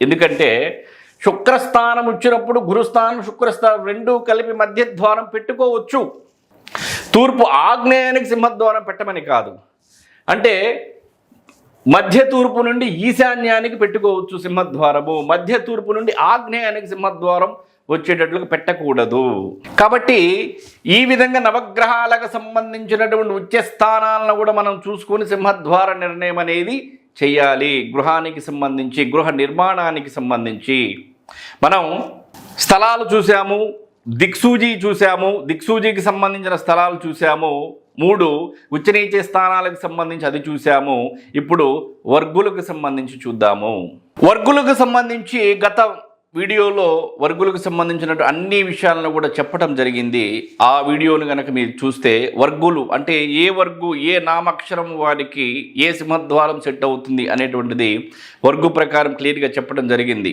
ఎందుకంటే శుక్రస్థానం వచ్చినప్పుడు గురుస్థానం శుక్రస్థానం రెండూ కలిపి మధ్య ద్వారం పెట్టుకోవచ్చు. తూర్పు ఆగ్నేయానికి సింహద్వారం పెట్టమని కాదు, అంటే మధ్య తూర్పు నుండి ఈశాన్యానికి పెట్టుకోవచ్చు సింహద్వారము, మధ్య తూర్పు నుండి ఆగ్నేయానికి సింహద్వారం వచ్చేటట్లుగా పెట్టకూడదు. కాబట్టి ఈ విధంగా నవగ్రహాలకు సంబంధించినటువంటి ఉచ్చస్థానాలను కూడా మనం చూసుకొని సింహద్వార నిర్ణయం అనేది చెయ్యాలి. గృహానికి సంబంధించి, గృహ నిర్మాణానికి సంబంధించి మనం స్థలాలు చూసాము, దిక్సూజీ చూసాము, దిక్సూజీకి సంబంధించిన స్థలాలు చూసాము, 3 ఉచ్చనీచ స్థానాలకు సంబంధించి అది చూసాము. ఇప్పుడు వర్గులకు సంబంధించి చూద్దాము. వర్గులకు సంబంధించి గత వీడియోలో వర్గులకు సంబంధించినట్టు అన్ని విషయాలను కూడా చెప్పడం జరిగింది. ఆ వీడియోను కనుక మీరు చూస్తే వర్గులు అంటే ఏ వర్గు ఏ నామాక్షరం వారికి ఏ సింహద్వారం సెట్ అవుతుంది అనేటువంటిది వర్గు ప్రకారం క్లియర్గా చెప్పడం జరిగింది.